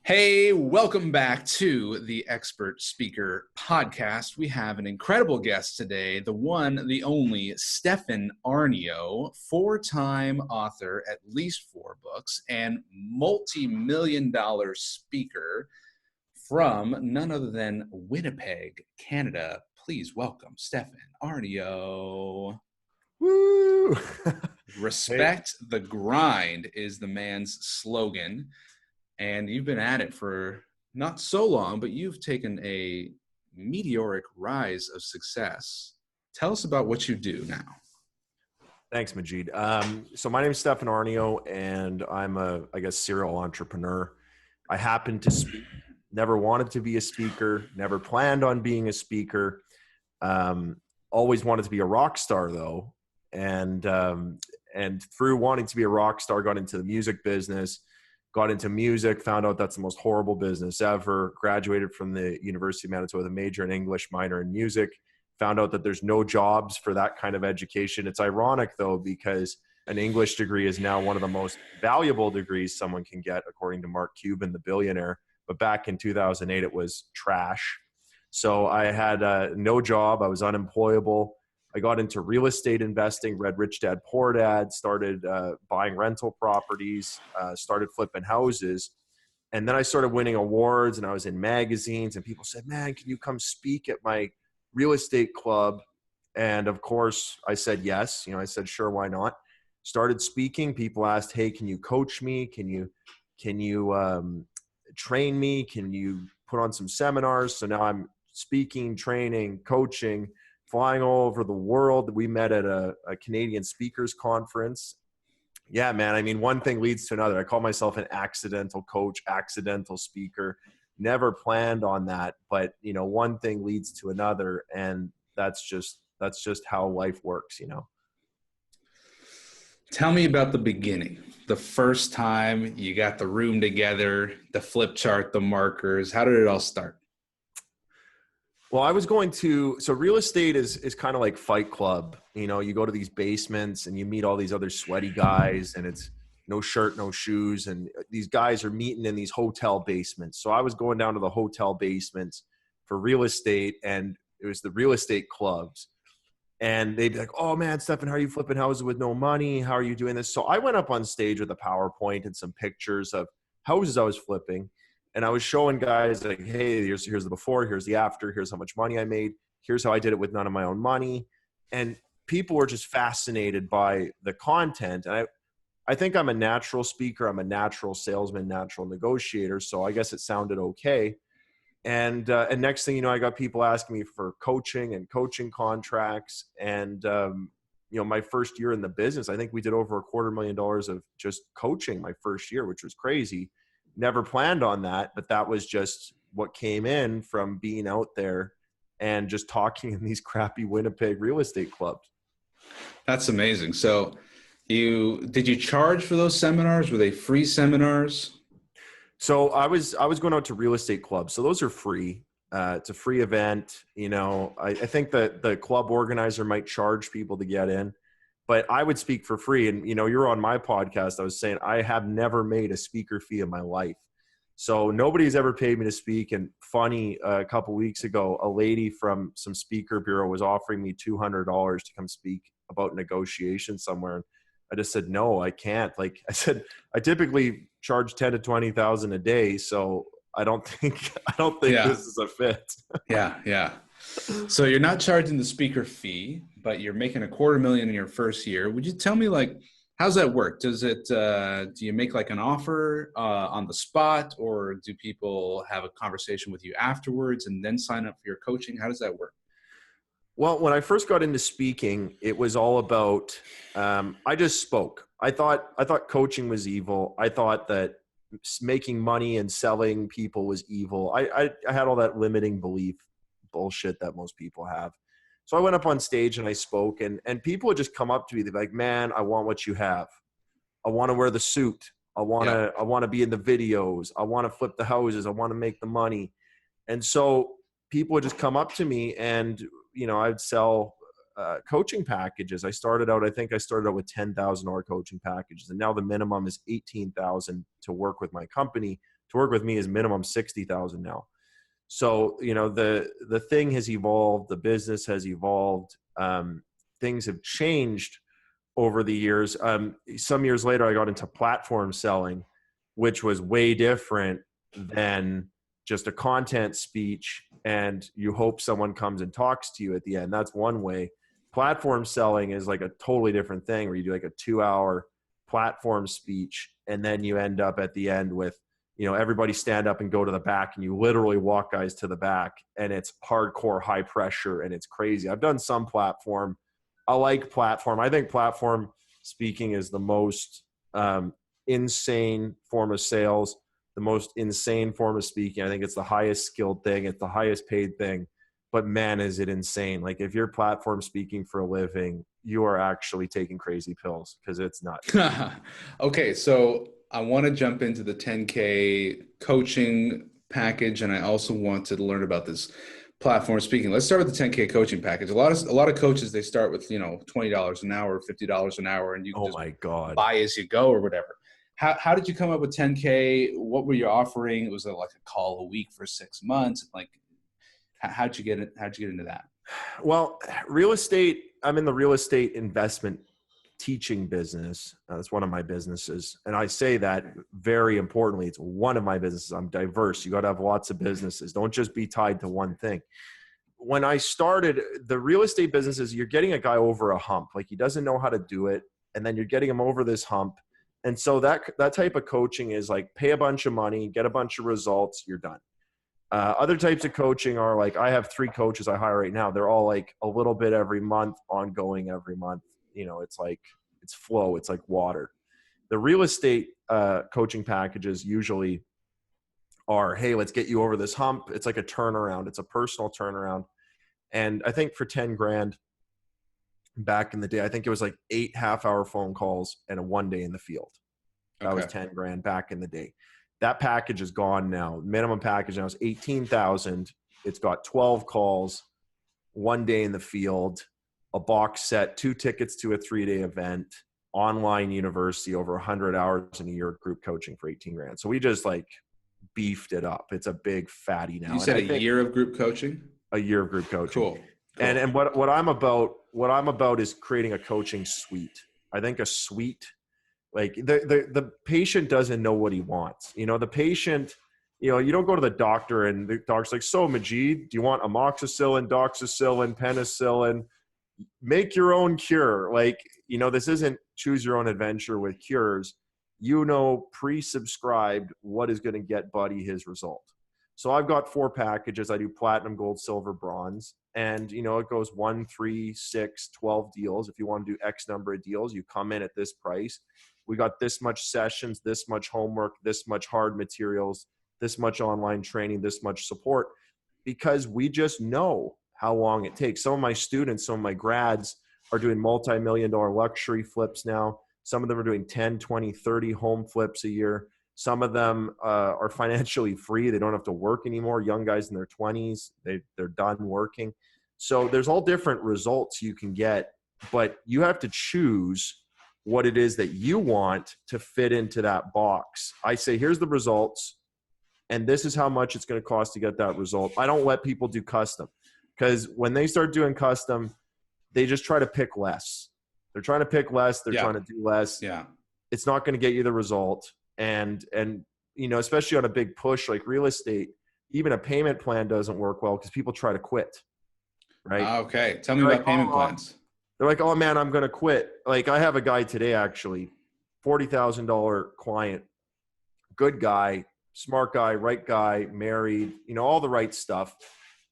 Hey, welcome back to the Expert Speaker Podcast. We have an incredible guest today, the one, the only Stefan Aarnio, four-time author, at least 4 books, and multi-million-dollar speaker from none other than Winnipeg, Canada. Please welcome Stefan Aarnio. Woo! Respect the grind is the man's slogan. And you've been at it for not so long, but you've taken a meteoric rise of success. Tell us about what you do now. Thanks, Majeed. So my name is Stefan Aarnio, and I'm a serial entrepreneur. I happen to speak. Never wanted to be a speaker. Never planned on being a speaker. Always wanted to be a rock star, though. And through wanting to be a rock star, got into the music business. Got into music, found out that's the most horrible business ever, graduated from the University of Manitoba with a major in English, minor in music, found out that there's no jobs for that kind of education. It's ironic, though, because an English degree is now one of the most valuable degrees someone can get, according to Mark Cuban, the billionaire. But back in 2008, it was trash. So I had no job. I was unemployable. I got into real estate investing, read Rich Dad, Poor Dad, started buying rental properties, started flipping houses. And then I started winning awards, and I was in magazines, and people said, man, can you come speak at my real estate club? And of course I said yes. I said, sure, why not? Started speaking. People asked, hey, can you coach me? Can you train me? Can you put on some seminars? So now I'm speaking, training, coaching, flying all over the world. We met at a Canadian speakers conference. Yeah, man. I mean, one thing leads to another. I call myself an accidental coach, accidental speaker. Never planned on that, but one thing leads to another, and that's just how life works. Tell me about the beginning, the first time you got the room together, the flip chart, the markers. How did it all start? Well, I was so real estate is kind of like Fight Club. You go to these basements and you meet all these other sweaty guys, and it's no shirt, no shoes. And these guys are meeting in these hotel basements. So I was going down to the hotel basements for real estate, and it was the real estate clubs. And they'd be like, oh man, Stefan, how are you flipping houses with no money? How are you doing this? So I went up on stage with a PowerPoint and some pictures of houses I was flipping. And I was showing guys like, hey, here's the before, here's the after, here's how much money I made, here's how I did it with none of my own money. And people were just fascinated by the content. And I think I'm a natural speaker. I'm a natural salesman, natural negotiator. So I guess it sounded okay. And next thing you know, I got people asking me for coaching and coaching contracts. And, my first year in the business, I think we did over $250,000 of just coaching my first year, which was crazy. Never planned on that, but that was just what came in from being out there and just talking in these crappy Winnipeg real estate clubs. That's amazing. So did you charge for those seminars? Were they free seminars? So I was going out to real estate clubs. So those are free. It's a free event. I think that the club organizer might charge people to get in, but I would speak for free. And, you're on my podcast. I was saying I have never made a speaker fee in my life. So nobody's ever paid me to speak. And funny, a couple weeks ago, a lady from some speaker bureau was offering me $200 to come speak about negotiation somewhere. And I just said, no, I can't. Like I said, I typically charge 10 to 20,000 a day. So I don't think this is a fit. Yeah. So you're not charging the speaker fee, but you're making $250,000 in your first year. Would you tell me, how's that work? Does it, do you make an offer on the spot, or do people have a conversation with you afterwards and then sign up for your coaching? How does that work? Well, when I first got into speaking, it was all about, I just spoke. I thought coaching was evil. I thought that making money and selling people was evil. I had all that limiting belief bullshit that most people have. So I went up on stage and I spoke, and people would just come up to me. They'd be like, man, I want what you have. I want to wear the suit. I want to be in the videos. I want to flip the houses. I want to make the money. And so people would just come up to me, and I'd sell coaching packages. I think I started out with $10,000 coaching packages, and now the minimum is $18,000 to work with my company. To work with me is minimum $60,000 now. So, the thing has evolved, the business has evolved, things have changed over the years. Some years later, I got into platform selling, which was way different than just a content speech and you hope someone comes and talks to you at the end. That's one way. Platform selling is like a totally different thing where you do like a 2-hour platform speech and then you end up at the end with, everybody stand up and go to the back, and you literally walk guys to the back, and it's hardcore, high pressure, and it's crazy. I've done some platform. I like platform. I think platform speaking is the most insane form of sales, the most insane form of speaking. I think it's the highest skilled thing. It's the highest paid thing. But man, is it insane. Like if you're platform speaking for a living, you are actually taking crazy pills because it's nuts. Okay, so I want to jump into the 10K coaching package, and I also want to learn about this platform speaking. Let's start with the 10K coaching package. A lot of coaches, they start with $20 an hour, $50 an hour, and you can just buy as you go or whatever. How did you come up with 10K? What were you offering? Was it like a call a week for 6 months? Like, how'd you get it? How'd you get into that? Well, real estate. I'm in the real estate investment teaching business. That's one of my businesses. And I say that very importantly, it's one of my businesses. I'm diverse. You got to have lots of businesses. Don't just be tied to one thing. When I started the real estate businesses, you're getting a guy over a hump. Like he doesn't know how to do it. And then you're getting him over this hump. And so that type of coaching is like pay a bunch of money, get a bunch of results, you're done. Other types of coaching are like, I have 3 coaches I hire right now. They're all like a little bit every month, ongoing every month. It's like, it's flow. It's like water. The real estate coaching packages usually are, hey, let's get you over this hump. It's like a turnaround. It's a personal turnaround. And I think for 10 grand back in the day, I think it was like 8 half-hour phone calls and a 1 day in the field. That was 10 grand back in the day. That package is gone now. Minimum package now is 18,000. It's got 12 calls, 1 day in the field, a box set, 2 tickets to a 3-day event, online university, over 100 hours in a year of group coaching for 18 grand. So we just like beefed it up. It's a big fatty now. You said a year of group coaching? A year of group coaching. Cool. And what I'm about is creating a coaching suite. I think a suite, like the patient doesn't know what he wants. The patient, you don't go to the doctor and the doctor's like, so Majeed, do you want amoxicillin, doxycycline, penicillin? Make your own cure. Like, this isn't choose your own adventure with cures. Pre-subscribed what is going to get Buddy his result. So I've got 4 packages. I do platinum, gold, silver, bronze. And, it goes 1, 3, 6, 12 deals. If you want to do X number of deals, you come in at this price. We got this much sessions, this much homework, this much hard materials, this much online training, this much support, because we just know how long it takes. Some of my students, some of my grads are doing multi-million-dollar luxury flips now. Some of them are doing 10, 20, 30 home flips a year. Some of them are financially free. They don't have to work anymore. Young guys in their 20s, they're done working. So there's all different results you can get, but you have to choose what it is that you want to fit into that box. I say, here's the results, and this is how much it's going to cost to get that result. I don't let people do custom, because when they start doing custom, they just try to pick less. They're trying to pick less. They're trying to do less. Yeah. It's not going to get you the result. And especially on a big push like real estate, even a payment plan doesn't work well because people try to quit. Right. Okay. Tell me about payment plans. They're like, oh man, I'm going to quit. Like I have a guy today, actually, $40,000 client, good guy, smart guy, right guy, married, all the right stuff.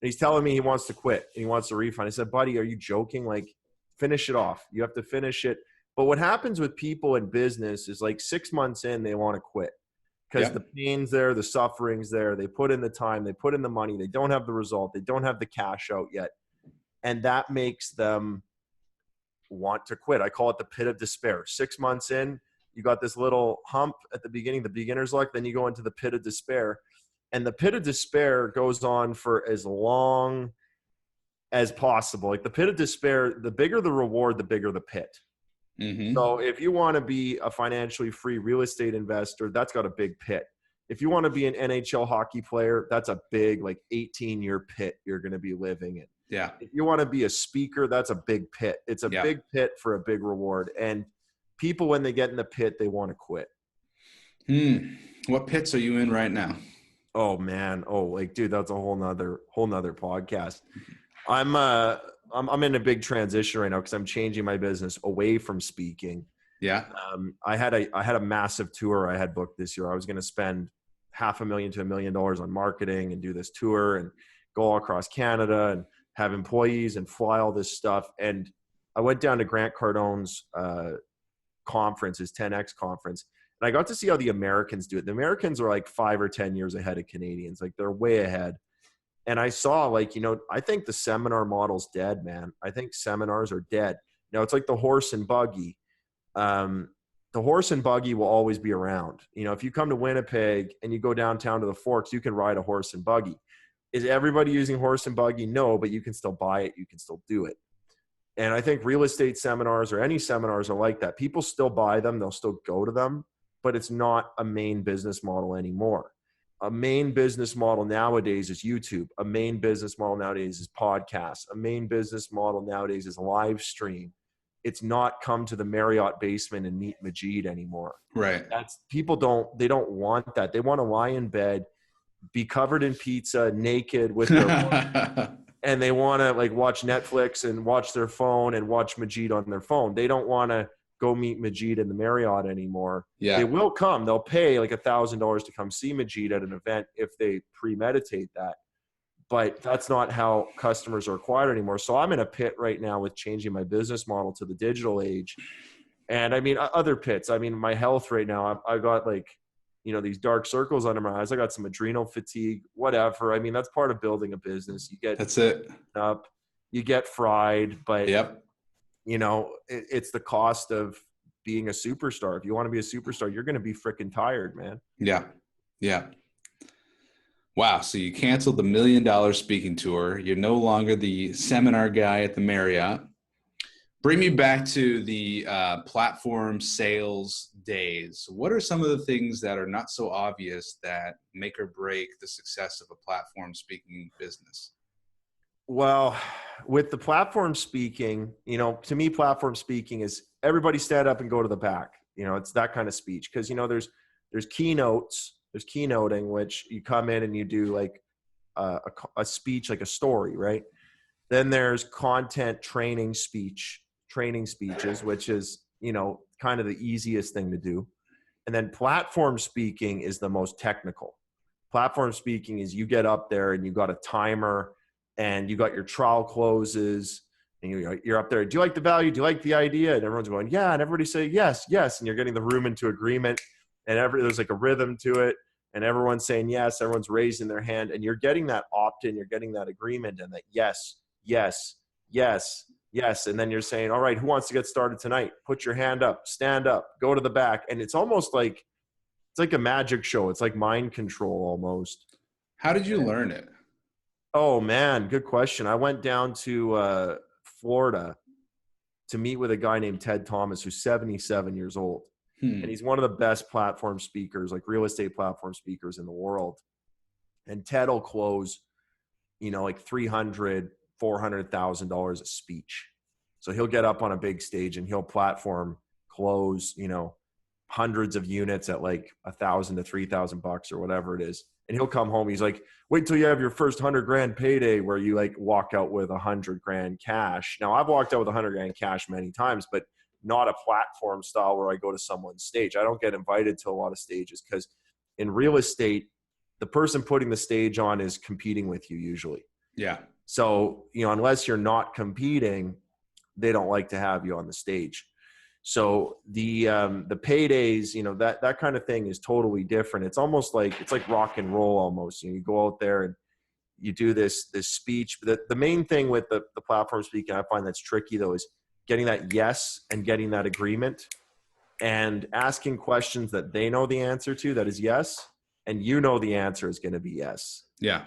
And he's telling me he wants to quit and he wants a refund. I said, buddy, are you joking? Like, finish it off. You have to finish it. But what happens with people in business is like 6 months in, they want to quit because the pain's there, the suffering's there. They put in the time, they put in the money. They don't have the result. They don't have the cash out yet. And that makes them want to quit. I call it the pit of despair. 6 months in, you got this little hump at the beginning, the beginner's luck, then you go into the pit of despair. And the pit of despair goes on for as long as possible. Like the pit of despair, the bigger the reward, the bigger the pit. Mm-hmm. So if you want to be a financially free real estate investor, that's got a big pit. If you want to be an NHL hockey player, that's a big, like 18-year pit you're going to be living in. Yeah. If you want to be a speaker, that's a big pit. It's a big pit for a big reward. And people, when they get in the pit, they want to quit. What pits are you in right now? Oh man. Oh, like, dude, that's a whole nother podcast. I'm in a big transition right now because I'm changing my business away from speaking. Yeah. I had a massive tour I had booked this year. I was going to spend $500,000 to $1 million on marketing and do this tour and go all across Canada and have employees and fly all this stuff. And I went down to Grant Cardone's conference, his 10X conference. And I got to see how the Americans do it. The Americans are like 5 or 10 years ahead of Canadians. Like they're way ahead. And I saw like, I think the seminar model's dead, man. I think seminars are dead. Now it's like the horse and buggy. The horse and buggy will always be around. If you come to Winnipeg and you go downtown to the Forks, you can ride a horse and buggy. Is everybody using horse and buggy? No, but you can still buy it. You can still do it. And I think real estate seminars or any seminars are like that. People still buy them. They'll still go to them, but it's not a main business model anymore. A main business model nowadays is YouTube. A main business model nowadays is podcasts. A main business model nowadays is live stream. It's not come to the Marriott basement and meet Majeed anymore. Right. People don't want that. They want to lie in bed, be covered in pizza, naked with their and they want to like watch Netflix and watch their phone and watch Majeed on their phone. They don't want to go meet Majeed in the Marriott anymore. Yeah. They will come. They'll pay like $1,000 to come see Majeed at an event if they premeditate that. But that's not how customers are acquired anymore. So I'm in a pit right now with changing my business model to the digital age. And I mean, other pits. I mean, my health right now, I got like, these dark circles under my eyes. I got some adrenal fatigue, whatever. I mean, that's part of building a business. That's it. Up, you get fried, but yep. It's the cost of being a superstar. If you want to be a superstar, you're going to be freaking tired, man. Yeah. Yeah. Wow. So you canceled the $1 million speaking tour. You're no longer the seminar guy at the Marriott. Bring me back to the platform sales days. What are some of the things that are not so obvious that make or break the success of a platform speaking business? Well, with the platform speaking, to me, platform speaking is everybody stand up and go to the back. It's that kind of speech because, there's keynotes. There's keynoting, which you come in and you do like a speech, like a story, right? Then there's content training speeches, which is, kind of the easiest thing to do. And then platform speaking is the most technical. Platform speaking is you get up there and you got a timer and you got your trial closes and you're up there. Do you like the value? Do you like the idea? And everyone's going, yeah. And everybody say, yes, yes. And you're getting the room into agreement. And there's like a rhythm to it, and everyone's saying yes, everyone's raising their hand, and you're getting that opt-in, you're getting that agreement, and that yes, yes, yes, yes, and then you're saying, all right, who wants to get started tonight? Put your hand up, stand up, go to the back, and it's almost like it's like a magic show. It's like mind control almost. How did you learn it? Oh man, good question. I went down to Florida to meet with a guy named Ted Thomas, who's 77 years old. And he's one of the best platform speakers, like real estate platform speakers in the world. And Ted will close, like $300,000, $400,000 a speech. So he'll get up on a big stage and he'll platform close, hundreds of units at like $1,000 to $3,000 or whatever it is. And he'll come home. He's like, wait till you have your first $100,000 payday where you like walk out with $100,000 cash. Now I've walked out with $100,000 cash many times, but not a platform style where I go to someone's stage. I don't get invited to a lot of stages because in real estate, the person putting the stage on is competing with you usually. Yeah. So, unless you're not competing, they don't like to have you on the stage. So the paydays, that kind of thing is totally different. It's almost like, it's like rock and roll almost. You go out there and you do this speech. The main thing with the platform speaking, I find that's tricky though, is getting that yes and getting that agreement and asking questions that they know the answer to, that is yes, and the answer is going to be yes. Yeah.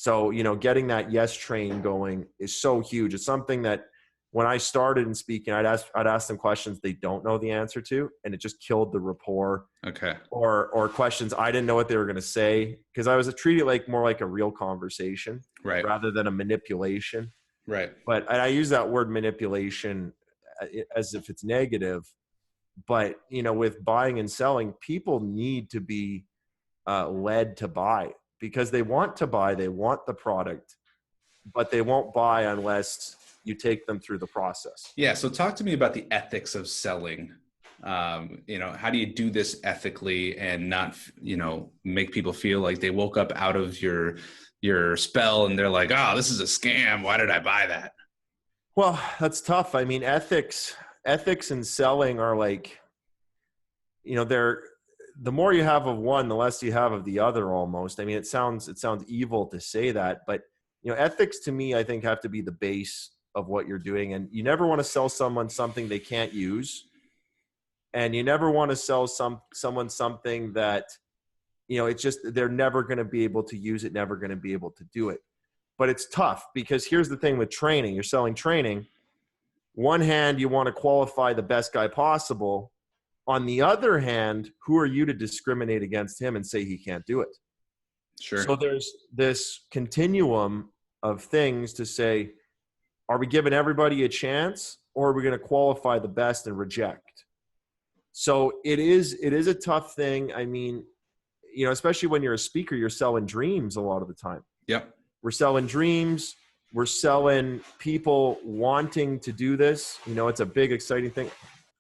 So, getting that yes train going is so huge. It's something that when I started in speaking, I'd ask them questions they don't know the answer to, and it just killed the rapport. Okay. Or questions I didn't know what they were going to say, because I was treating it more like a real conversation Right. rather than a manipulation. Right. But I use that word manipulation as if it's negative. But, with buying and selling, people need to be led to buy, because they want to buy, they want the product, but they won't buy unless you take them through the process. Yeah. So talk to me about the ethics of selling. How do you do this ethically and not, make people feel like they woke up out of your spell and they're like, oh, this is a scam. Why did I buy that? Well, that's tough. I mean, ethics and selling are like, they're, the more you have of one, the less you have of the other almost. I mean, it sounds evil to say that, but ethics to me, I think, have to be the base of what you're doing. And you never want to sell someone something they can't use. And you never want to sell someone something that, it's just, they're never going to be able to use it, never going to be able to do it. But it's tough, because here's the thing with training. You're selling training. One hand, you want to qualify the best guy possible. On the other hand, who are you to discriminate against him and say he can't do it? Sure. So there's this continuum of things to say, are we giving everybody a chance, or are we going to qualify the best and reject? So it is a tough thing. I mean, especially when you're a speaker, you're selling dreams a lot of the time. Yep. We're selling dreams. We're selling people wanting to do this. It's a big, exciting thing.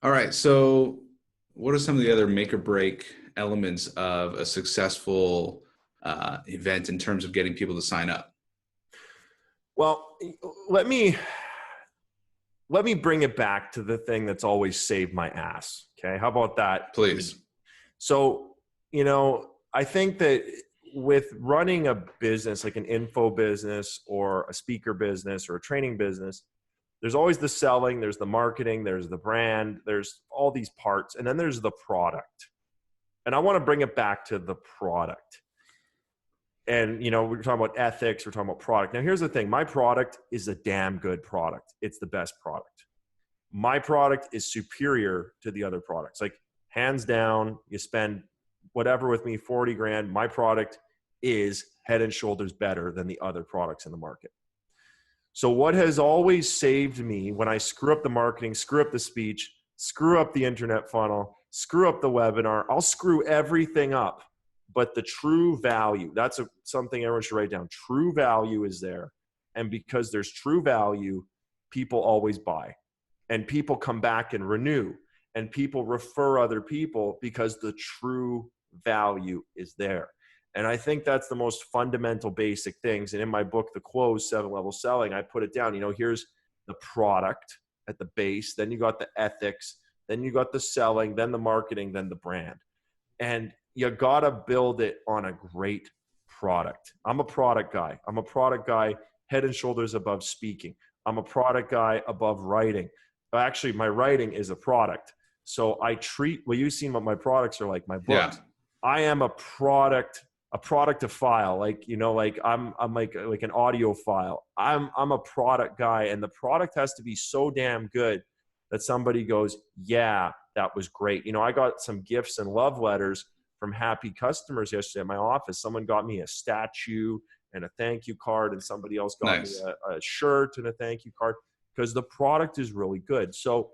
All right. So what are some of the other make or break elements of a successful event in terms of getting people to sign up? Well, let me bring it back to the thing that's always saved my ass. Okay. How about that? Please. So, I think that with running a business, like an info business or a speaker business or a training business, there's always the selling, there's the marketing, there's the brand, there's all these parts, and then there's the product. And I want to bring it back to the product. And, we're talking about ethics, we're talking about product. Now, here's the thing. My product is a damn good product. It's the best product. My product is superior to the other products. Like, hands down, you spend whatever with me, 40 grand, my product is head and shoulders better than the other products in the market. So what has always saved me when I screw up the marketing, screw up the speech, screw up the internet funnel, screw up the webinar, I'll screw everything up. But the true value, that's something everyone should write down. True value is there. And because there's true value, people always buy. And people come back and renew. And people refer other people because the true value is there. And I think that's the most fundamental basic things. And in my book, The Close, 7-Level Selling, I put it down. Here's the product at the base. Then you got the ethics. Then you got the selling. Then the marketing. Then the brand. And you got to build it on a great product. I'm a product guy. I'm a product guy head and shoulders above speaking. I'm a product guy above writing. Actually, my writing is a product. So I treat, well, you've seen what my products are like, my books. Yeah. I am a product of file. Like, I'm like an audio file. I'm a product guy, and the product has to be so damn good that somebody goes, yeah, that was great. I got some gifts and love letters from happy customers yesterday at my office. Someone got me a statue and a thank you card, and somebody else got me a shirt and a thank you card, because the product is really good. So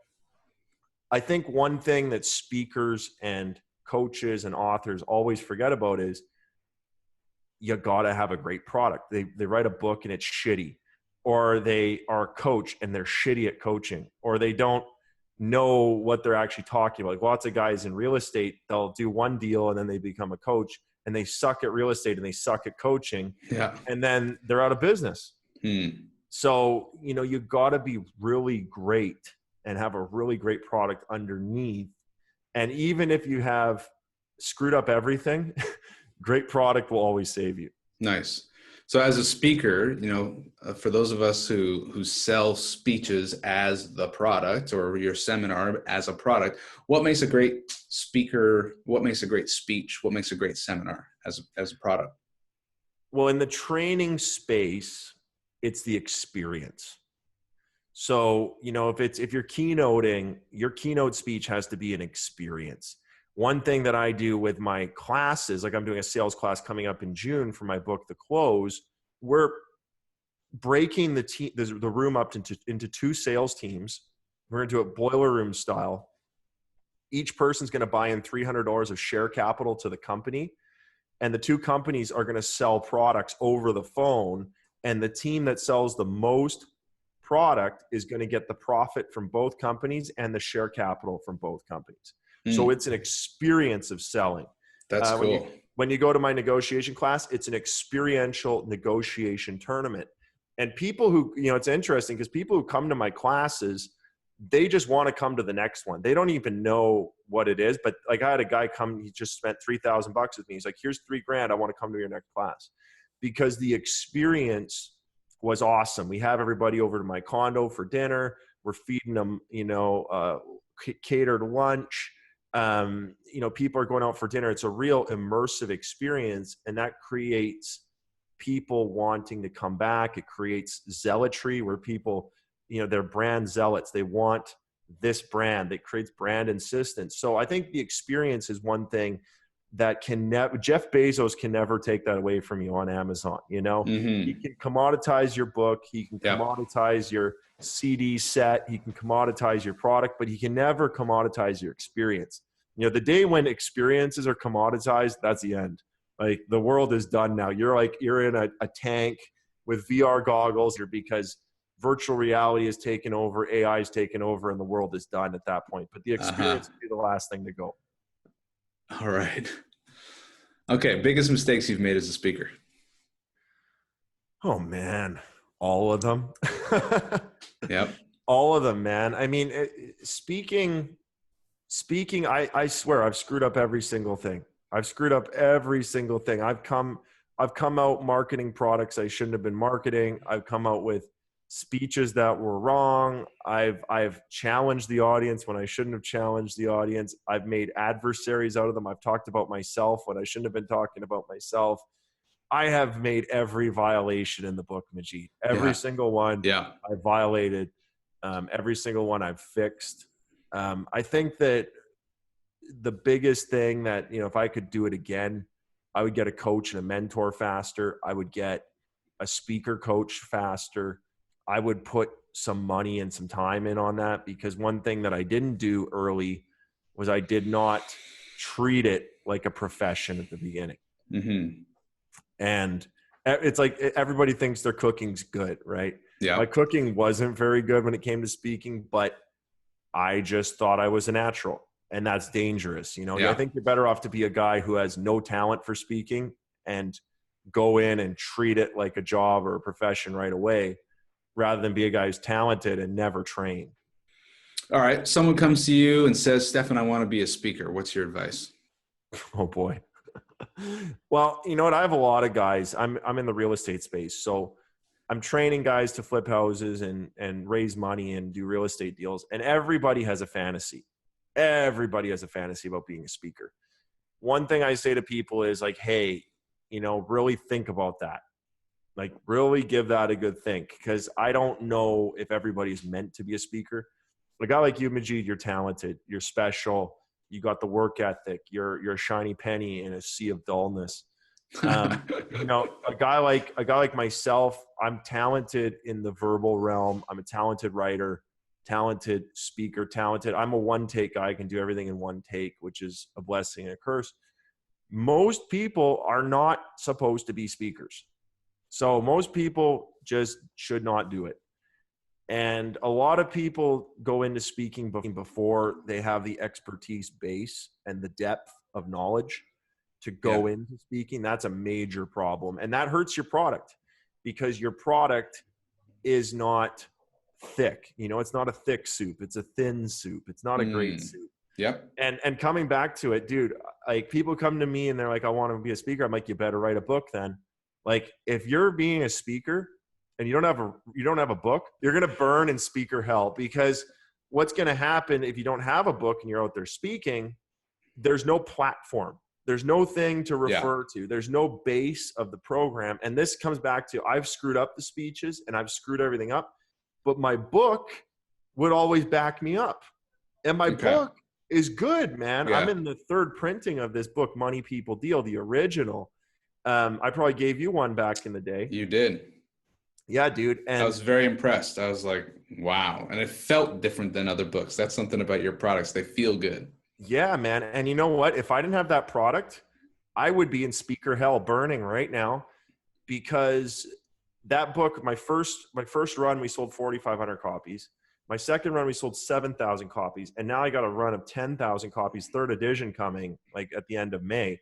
I think one thing that speakers and coaches and authors always forget about is you got to have a great product. They write a book and it's shitty, or they are a coach and they're shitty at coaching, or they don't know what they're actually talking about. Like, lots of guys in real estate, they'll do one deal and then they become a coach, and they suck at real estate and they suck at coaching. Yeah. And then they're out of business. So, you got to be really great and have a really great product underneath. And even if you have screwed up everything, great product will always save you. Nice. So as a speaker, for those of us who sell speeches as the product, or your seminar as a product, what makes a great speaker? What makes a great speech? What makes a great seminar as a product? Well, in the training space, it's the experience. So, if you're keynoting, your keynote speech has to be an experience. One thing that I do with my classes, like I'm doing a sales class coming up in June for my book, The Close, we're breaking the room up into two sales teams. We're going to do it boiler room style. Each person's going to buy in $300 of share capital to the company. And the two companies are going to sell products over the phone. And the team that sells the most product is going to get the profit from both companies and the share capital from both companies. So it's an experience of selling. That's cool. When you go to my negotiation class, it's an experiential negotiation tournament. And people who, it's interesting because people who come to my classes, they just want to come to the next one. They don't even know what it is. But like I had a guy come, he just spent $3,000 with me. He's like, here's $3,000. I want to come to your next class because the experience was awesome. We have everybody over to my condo for dinner. We're feeding them, catered lunch. People are going out for dinner. It's a real immersive experience, and that creates people wanting to come back. It creates zealotry where people, they're brand zealots. They want this brand. It creates brand insistence. So I think the experience is one thing that Jeff Bezos can never take that away from you on Amazon. He can commoditize your book. He can commoditize your CD set. He can commoditize your product, but he can never commoditize your experience. The day when experiences are commoditized, that's the end. Like the world is done now. You're in a tank with VR goggles because virtual reality is taken over, AI is taken over, and the world is done at that point. But the experience would be the last thing to go. All right. Okay. Biggest mistakes you've made as a speaker? Oh man. All of them. Yep. All of them, man. I mean, speaking, I swear I've screwed up every single thing. I've come out marketing products I shouldn't have been marketing. I've come out with speeches that were wrong. I've challenged the audience when I shouldn't have challenged the audience. I've made adversaries out of them. I've talked about myself when I shouldn't have been talking about myself. I have made every violation in the book, Majeed. Every single one I violated. Every single one I've fixed. I think that the biggest thing that, if I could do it again, I would get a coach and a mentor faster. I would get a speaker coach faster. I would put some money and some time in on that, because one thing that I didn't do early was I did not treat it like a profession at the beginning. Mm-hmm. And it's like everybody thinks their cooking's good, right? Yeah. My cooking wasn't very good when it came to speaking, but I just thought I was a natural, and that's dangerous. I think you're better off to be a guy who has no talent for speaking and go in and treat it like a job or a profession right away, rather than be a guy who's talented and never train. All right. Someone comes to you and says, Stefan, I want to be a speaker. What's your advice? Oh boy. Well, you know what? I have a lot of guys. I'm in the real estate space. So I'm training guys to flip houses and raise money and do real estate deals. And everybody has a fantasy. Everybody has a fantasy about being a speaker. One thing I say to people is like, hey, really think about that. Like really give that a good think, because I don't know if everybody's meant to be a speaker. A guy like you, Majeed, you're talented, you're special, you got the work ethic, you're a shiny penny in a sea of dullness. A guy like myself, I'm talented in the verbal realm. I'm a talented writer, talented speaker, I'm a one take guy. I can do everything in one take, which is a blessing and a curse. Most people are not supposed to be speakers. So most people just should not do it. And a lot of people go into speaking before they have the expertise base and the depth of knowledge to go into speaking. That's a major problem. And that hurts your product, because your product is not thick. It's not a thick soup. It's a thin soup. It's not a great soup. Yep. And coming back to it, dude, like people come to me and they're like, I want to be a speaker. I'm like, you better write a book then. Like if you're being a speaker and you don't have a book, you're going to burn in speaker hell, because what's going to happen if you don't have a book and you're out there speaking, there's no platform. There's no thing to Yeah. refer to. There's no base of the program. And this comes back to, I've screwed up the speeches and I've screwed everything up, but my book would always back me up. And my Okay. book is good, man. Yeah. I'm in the third printing of this book, Money People Deal, the original. I probably gave you one back in the day. You did. Yeah, dude. And I was very impressed. I was like, wow. And it felt different than other books. That's something about your products. They feel good. yeah, man. And you know what? If I didn't have that product, I would be in speaker hell burning right now, because that book, my first run, we sold 4,500 copies. My second run, we sold 7,000 copies. And now I got a run of 10,000 copies, third edition coming like at the end of May.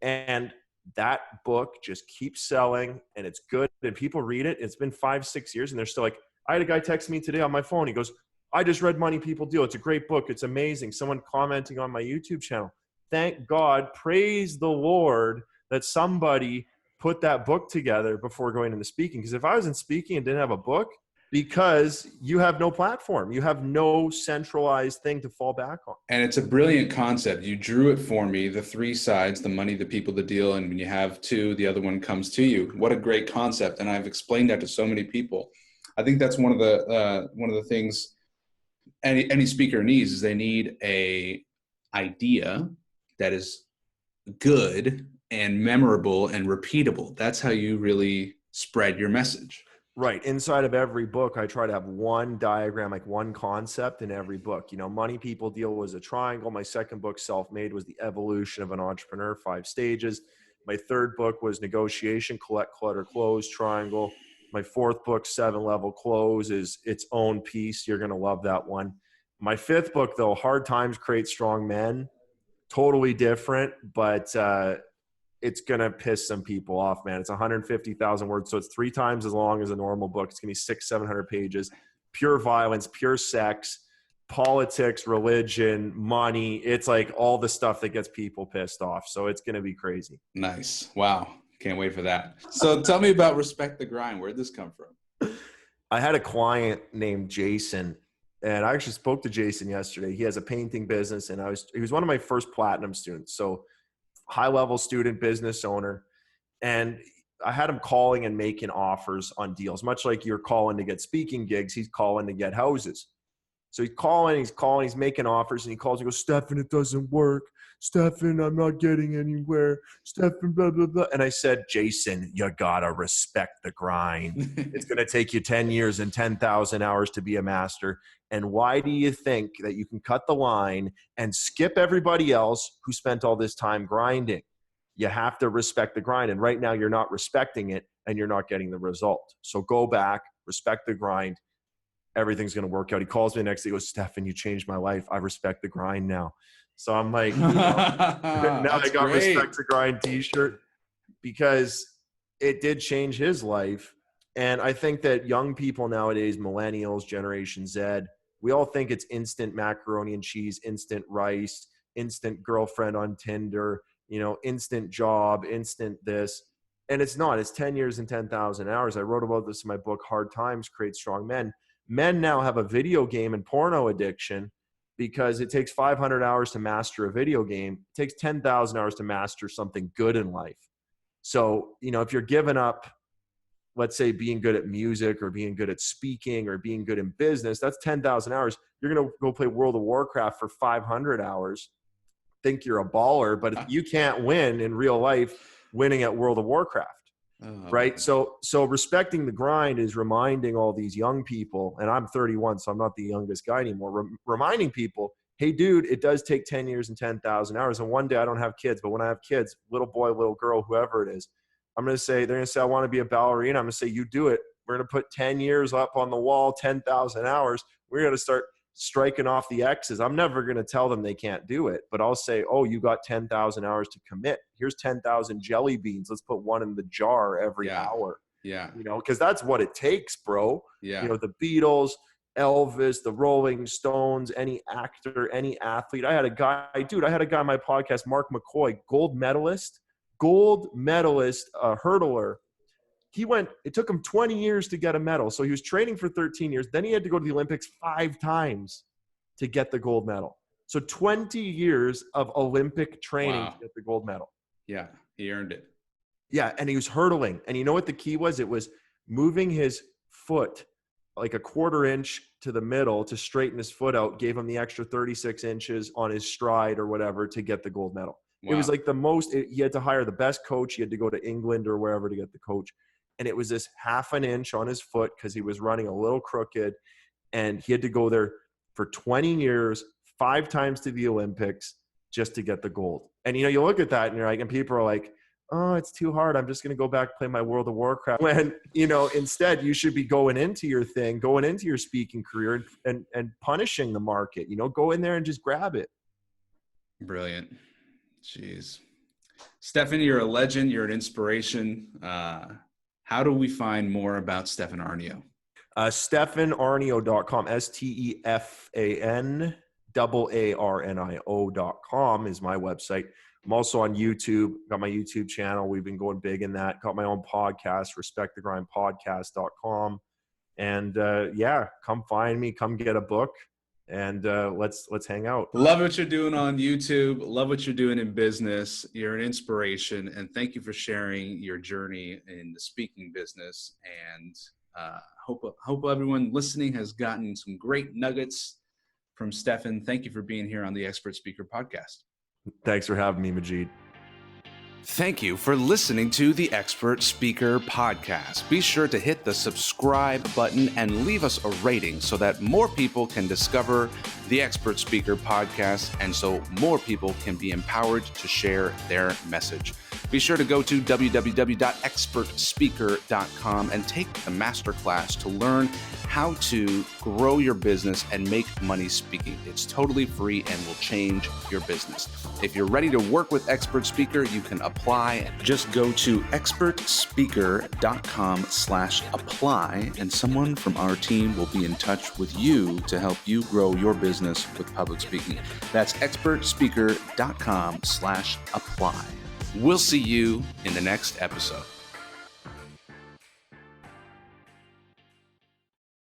And that book just keeps selling and it's good. And people read it. It's been 5-6 years and they're still like, I had a guy text me today on my phone. He goes, I just read Money People Deal. It's a great book. It's amazing. Someone commenting on my YouTube channel. Thank God, praise the Lord that somebody put that book together before going into speaking. Because if I was in speaking and didn't have a book, because you have no platform, you have no centralized thing to fall back on. And it's a brilliant concept. You drew it for me, the three sides, the money, the people, the deal. And when you have two, the other one comes to you. What a great concept. And I've explained that to so many people. I think that's one of the things any speaker needs is they need a idea that is good and memorable and repeatable. That's how you really spread your message. Right. Inside of every book, I try to have one diagram, like one concept in every book. You know, Money People Deal was a triangle. My second book, Self-Made, was the evolution of an entrepreneur, 5 stages. My third book was Negotiation, Collect, Clutter, Close, triangle. My fourth book, 7-Level Close, is its own piece. You're going to love that one. My fifth book, though, Hard Times Create Strong Men, totally different, but it's going to piss some people off, man. It's 150,000 words. So it's 3 times as long as a normal book. It's going to be 600-700 pages, pure violence, pure sex, politics, religion, money. It's like all the stuff that gets people pissed off. So it's going to be crazy. Nice. Wow. Can't wait for that. So tell me about Respect the Grind. Where'd this come from? I had a client named Jason, and I actually spoke to Jason yesterday. He has a painting business, and he was one of my first platinum students. So high-level student, business owner. And I had him calling and making offers on deals, much like you're calling to get speaking gigs. He's calling to get houses. So he's calling, he's making offers, and he calls and goes, Stefan, it doesn't work. Stefan, I'm not getting anywhere. Stefan, blah, blah, blah. And I said, Jason, you gotta respect the grind. It's going to take you 10 years and 10,000 hours to be a master. And why do you think that you can cut the line and skip everybody else who spent all this time grinding? You have to respect the grind. And right now you're not respecting it and you're not getting the result. So go back, respect the grind. Everything's going to work out. He calls me the next day. He goes, Stefan, you changed my life. I respect the grind now. So I'm like, now I got great. Respect the Grind t-shirt, because it did change his life. And I think that young people nowadays, millennials, Generation Z, we all think it's instant macaroni and cheese, instant rice, instant girlfriend on Tinder, instant job, instant this. And it's not. It's 10 years and 10,000 hours. I wrote about this in my book, Hard Times Create Strong Men. Men now have a video game and porno addiction because it takes 500 hours to master a video game. It takes 10,000 hours to master something good in life. So, if you're giving up, let's say, being good at music or being good at speaking or being good in business, that's 10,000 hours. You're going to go play World of Warcraft for 500 hours, think you're a baller, but if you can't win in real life winning at World of Warcraft. Right. So respecting the grind is reminding all these young people, and I'm 31, so I'm not the youngest guy anymore, reminding people, hey, dude, it does take 10 years and 10,000 hours. And one day I don't have kids, but when I have kids, little boy, little girl, whoever it is, they're going to say, I want to be a ballerina. I'm going to say, you do it. We're going to put 10 years up on the wall, 10,000 hours. We're going to start striking off the X's. I'm never going to tell them they can't do it, but I'll say, oh, you got 10,000 hours to commit. Here's 10,000 jelly beans. Let's put one in the jar every hour. Yeah. Because that's what it takes, bro. Yeah. The Beatles, Elvis, the Rolling Stones, any actor, any athlete. I had a guy on my podcast, Mark McCoy, gold medalist, hurdler. It took him 20 years to get a medal. So he was training for 13 years. Then he had to go to the Olympics 5 times to get the gold medal. So 20 years of Olympic training Wow. to get the gold medal. Yeah, he earned it. Yeah, and he was hurdling. And you know what the key was? It was moving his foot like a quarter inch to the middle to straighten his foot out, gave him the extra 36 inches on his stride or whatever to get the gold medal. Wow. It was like he had to hire the best coach. He had to go to England or wherever to get the coach. And it was this half an inch on his foot because he was running a little crooked. And he had to go there for 20 years, 5 times to the Olympics just to get the gold. And, you look at that and you're like, and people are like, oh, it's too hard. I'm just going to go back, play my World of Warcraft. When, instead you should be going into your speaking career and punishing the market, go in there and just grab it. Brilliant. Jeez. Stefan, you're a legend. You're an inspiration. How do we find more about Stefan Aarnio? StefanAarnio.com, StefanAarnio.com is my website. I'm also on YouTube, got my YouTube channel. We've been going big in that. Got my own podcast, respectthegrindpodcast.com. And come find me, come get a book, and let's hang out. Love what you're doing on YouTube. Love what you're doing in business. You're an inspiration, and thank you for sharing your journey in the speaking business. And hope everyone listening has gotten some great nuggets from Stefan. Thank you for being here on the Expert Speaker Podcast. Thanks for having me, Majeed. Thank you for listening to the Expert Speaker Podcast. Be sure to hit the subscribe button and leave us a rating so that more people can discover the Expert Speaker Podcast and so more people can be empowered to share their message. Be sure to go to www.expertspeaker.com and take the masterclass to learn how to grow your business and make money speaking. It's totally free and will change your business. If you're ready to work with Expert Speaker, you can apply. Just go to expertspeaker.com/apply and someone from our team will be in touch with you to help you grow your business with public speaking. That's expertspeaker.com/apply. We'll see you in the next episode.